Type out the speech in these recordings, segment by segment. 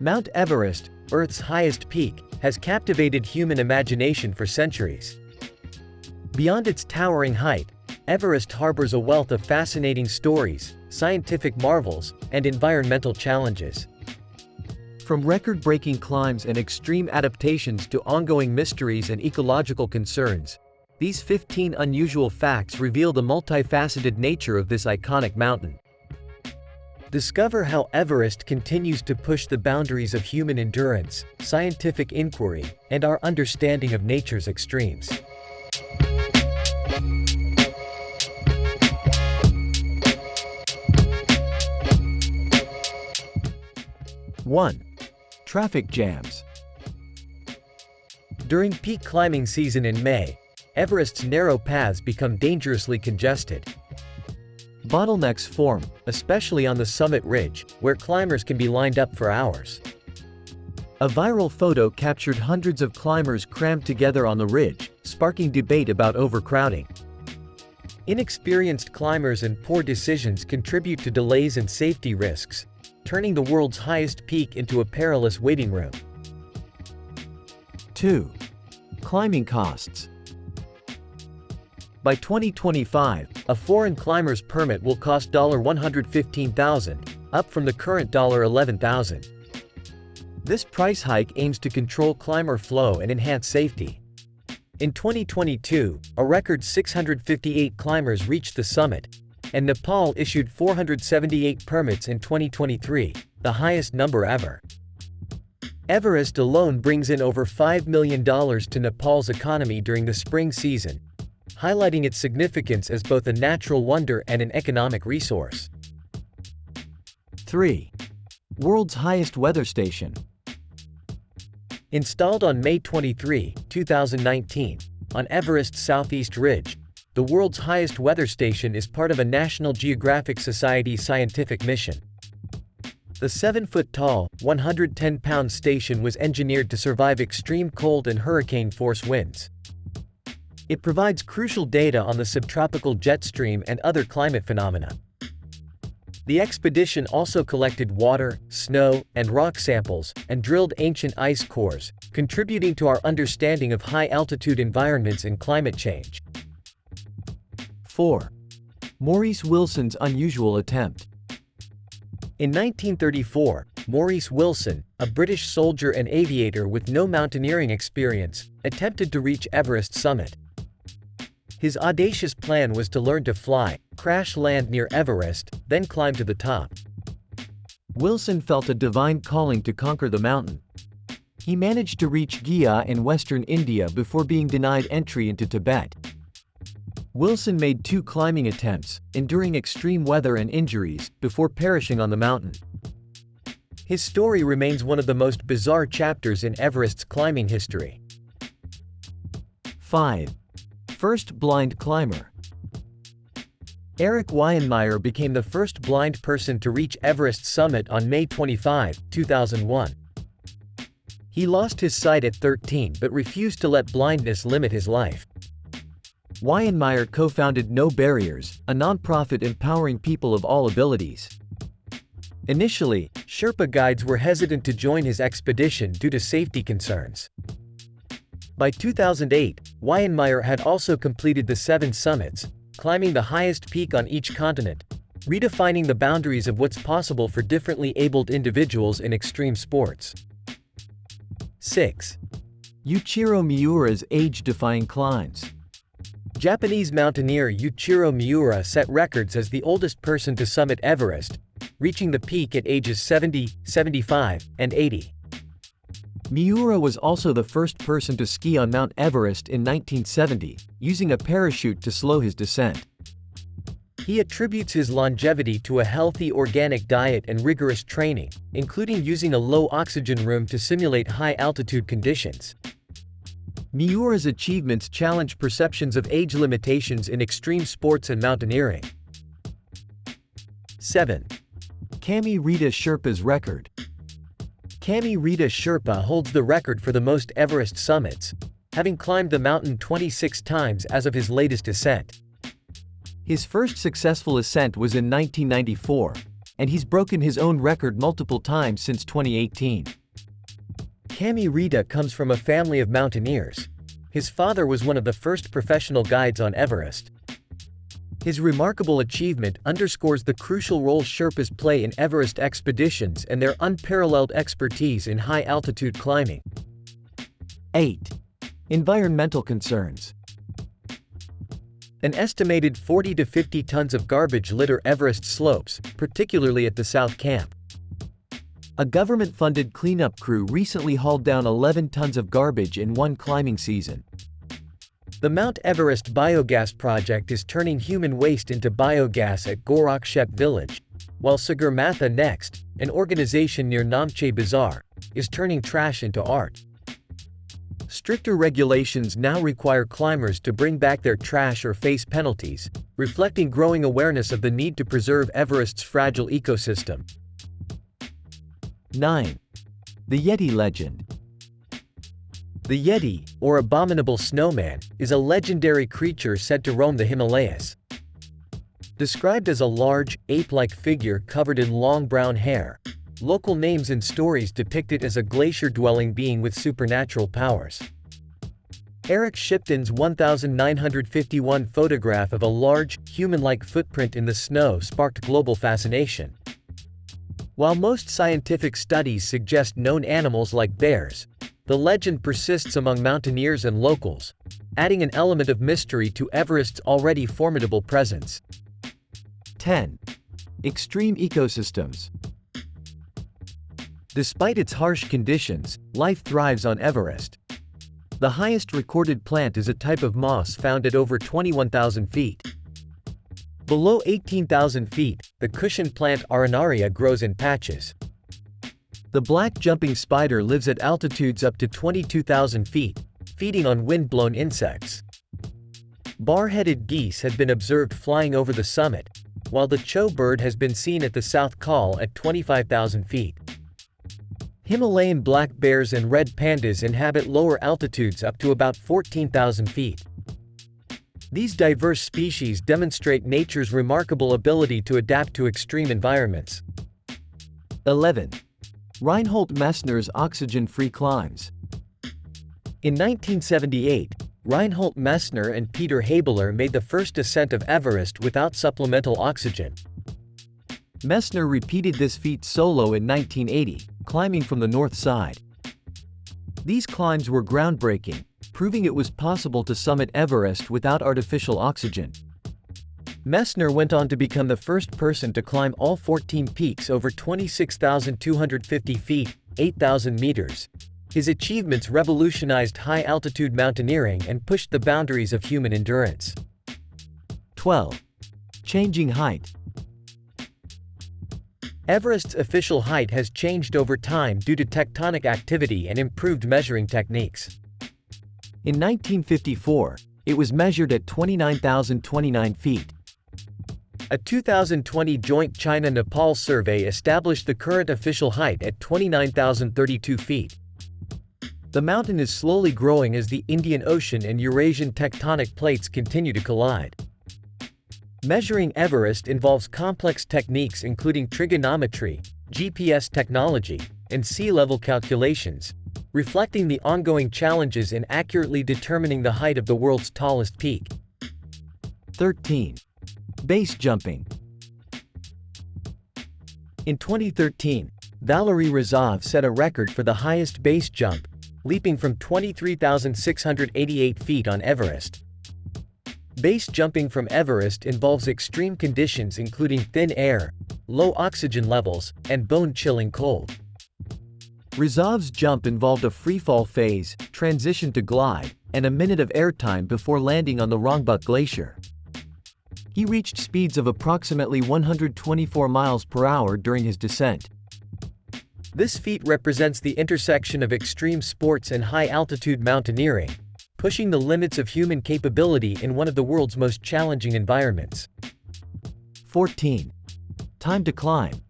Mount Everest, Earth's highest peak, has captivated human imagination for centuries. Beyond its towering height, Everest harbors a wealth of fascinating stories, scientific marvels, and environmental challenges. From record-breaking climbs and extreme adaptations to ongoing mysteries and ecological concerns, these 15 unusual facts reveal the multifaceted nature of this iconic mountain. Discover how Everest continues to push the boundaries of human endurance, scientific inquiry, and our understanding of nature's extremes. One. Traffic jams. During peak climbing season in May, Everest's narrow paths become dangerously congested. Bottlenecks form, especially on the summit ridge, where climbers can be lined up for hours. A viral photo captured hundreds of climbers crammed together on the ridge, sparking debate about overcrowding. Inexperienced climbers and poor decisions contribute to delays and safety risks, turning the world's highest peak into a perilous waiting room. 2. Climbing costs. By 2025, a foreign climber's permit will cost $115,000, up from the current $11,000. This price hike aims to control climber flow and enhance safety. In 2022, a record 658 climbers reached the summit, and Nepal issued 478 permits in 2023, the highest number ever. Everest alone brings in over $5 million to Nepal's economy during the spring season, highlighting its significance as both a natural wonder and an economic resource. 3. World's highest weather station. Installed on May 23, 2019, on Everest's southeast ridge, the world's highest weather station is part of a National Geographic Society scientific mission. The 7-foot-tall, 110-pound station was engineered to survive extreme cold and hurricane-force winds. It provides crucial data on the subtropical jet stream and other climate phenomena. The expedition also collected water, snow, and rock samples, and drilled ancient ice cores, contributing to our understanding of high-altitude environments and climate change. 4. Maurice Wilson's unusual attempt. In 1934, Maurice Wilson, a British soldier and aviator with no mountaineering experience, attempted to reach Everest's summit. His audacious plan was to learn to fly, crash land near Everest, then climb to the top. Wilson felt a divine calling to conquer the mountain. He managed to reach Gaya in western India before being denied entry into Tibet. Wilson made 2 climbing attempts, enduring extreme weather and injuries, before perishing on the mountain. His story remains one of the most bizarre chapters in Everest's climbing history. 5. First blind climber. Eric Weihenmayer became the first blind person to reach Everest's summit on May 25, 2001. He lost his sight at 13 but refused to let blindness limit his life. Weihenmayer co-founded No Barriers, a nonprofit empowering people of all abilities. Initially, Sherpa guides were hesitant to join his expedition due to safety concerns. By 2008, Weihenmayer had also completed the 7 summits, climbing the highest peak on each continent, redefining the boundaries of what's possible for differently abled individuals in extreme sports. 6. Yuichiro Miura's age-defying climbs. Japanese mountaineer Yuichiro Miura set records as the oldest person to summit Everest, reaching the peak at ages 70, 75, and 80. Miura was also the first person to ski on Mount Everest in 1970, using a parachute to slow his descent. He attributes his longevity to a healthy organic diet and rigorous training, including using a low-oxygen room to simulate high-altitude conditions. Miura's achievements challenge perceptions of age limitations in extreme sports and mountaineering. 7. Kami Rita Sherpa's record. Kami Rita Sherpa holds the record for the most Everest summits, having climbed the mountain 26 times as of his latest ascent. His first successful ascent was in 1994, and he's broken his own record multiple times since 2018. Cami Rita comes from a family of mountaineers. His father was one of the first professional guides on Everest. His remarkable achievement underscores the crucial role Sherpas play in Everest expeditions and their unparalleled expertise in high-altitude climbing. 8. Environmental concerns. An estimated 40 to 50 tons of garbage litter Everest slopes, particularly at the South Camp. A government-funded cleanup crew recently hauled down 11 tons of garbage in one climbing season. The Mount Everest Biogas Project is turning human waste into biogas at Gorakshep village, while Sagarmatha Next, an organization near Namche Bazaar, is turning trash into art. Stricter regulations now require climbers to bring back their trash or face penalties, reflecting growing awareness of the need to preserve Everest's fragile ecosystem. 9. The Yeti legend. The Yeti, or abominable snowman, is a legendary creature said to roam the Himalayas. Described as a large, ape-like figure covered in long brown hair, local names and stories depict it as a glacier-dwelling being with supernatural powers. Eric Shipton's 1951 photograph of a large, human-like footprint in the snow sparked global fascination. While most scientific studies suggest known animals like bears, the legend persists among mountaineers and locals, adding an element of mystery to Everest's already formidable presence. 10. Extreme ecosystems. Despite its harsh conditions, life thrives on Everest. The highest recorded plant is a type of moss found at over 21,000 feet. Below 18,000 feet, the cushion plant Arenaria grows in patches. The black jumping spider lives at altitudes up to 22,000 feet, feeding on wind-blown insects. Bar-headed geese have been observed flying over the summit, while the chow bird has been seen at the South Col at 25,000 feet. Himalayan black bears and red pandas inhabit lower altitudes up to about 14,000 feet. These diverse species demonstrate nature's remarkable ability to adapt to extreme environments. 11. Reinhold Messner's oxygen-free climbs. In 1978, Reinhold Messner and Peter Habeler made the first ascent of Everest without supplemental oxygen. Messner repeated this feat solo in 1980, climbing from the north side. These climbs were groundbreaking, proving it was possible to summit Everest without artificial oxygen. Messner went on to become the first person to climb all 14 peaks over 26,250 feet, 8,000 meters. His achievements revolutionized high-altitude mountaineering and pushed the boundaries of human endurance. 12. Changing height. Everest's official height has changed over time due to tectonic activity and improved measuring techniques. In 1954, it was measured at 29,029 feet. A 2020 joint China-Nepal survey established the current official height at 29,032 feet. The mountain is slowly growing as the Indian Ocean and Eurasian tectonic plates continue to collide. Measuring Everest involves complex techniques including trigonometry, GPS technology, and sea level calculations, reflecting the ongoing challenges in accurately determining the height of the world's tallest peak. 13. Base jumping. In 2013, Valery Razov set a record for the highest base jump, leaping from 23,688 feet on Everest. Base jumping from Everest involves extreme conditions including thin air, low oxygen levels, and bone-chilling cold. Razov's jump involved a freefall phase, transition to glide, and a minute of airtime before landing on the Rongbuk Glacier. He reached speeds of approximately 124 miles per hour during his descent. This feat represents the intersection of extreme sports and high-altitude mountaineering, pushing the limits of human capability in one of the world's most challenging environments. 14. Time to climb.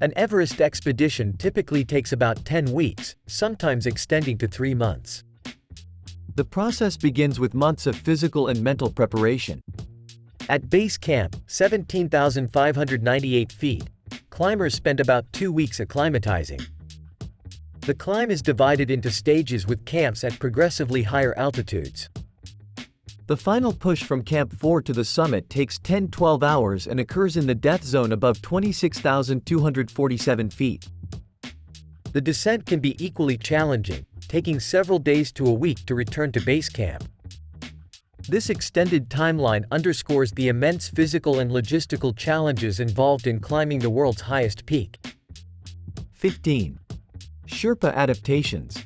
An Everest expedition typically takes about 10 weeks, sometimes extending to 3 months. The process begins with months of physical and mental preparation. At base camp, 17,598 feet, climbers spend about 2 weeks acclimatizing. The climb is divided into stages with camps at progressively higher altitudes. The final push from Camp 4 to the summit takes 10-12 hours and occurs in the death zone above 26,247 feet. The descent can be equally challenging, taking several days to a week to return to base camp. This extended timeline underscores the immense physical and logistical challenges involved in climbing the world's highest peak. 15. Sherpa adaptations.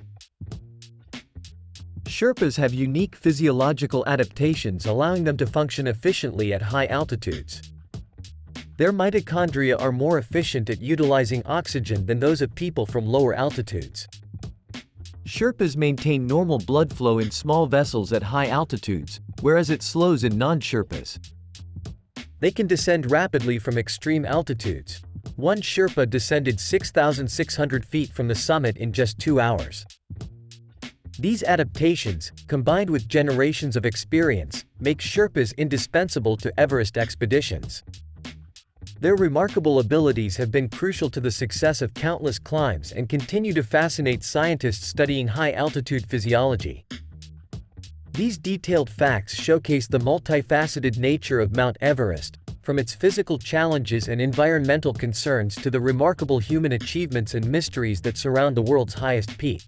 Sherpas have unique physiological adaptations allowing them to function efficiently at high altitudes. Their mitochondria are more efficient at utilizing oxygen than those of people from lower altitudes. Sherpas maintain normal blood flow in small vessels at high altitudes, whereas it slows in non-Sherpas. They can descend rapidly from extreme altitudes. One Sherpa descended 6,600 feet from the summit in just 2 hours. These adaptations, combined with generations of experience, make Sherpas indispensable to Everest expeditions. Their remarkable abilities have been crucial to the success of countless climbs and continue to fascinate scientists studying high-altitude physiology. These detailed facts showcase the multifaceted nature of Mount Everest, from its physical challenges and environmental concerns to the remarkable human achievements and mysteries that surround the world's highest peak.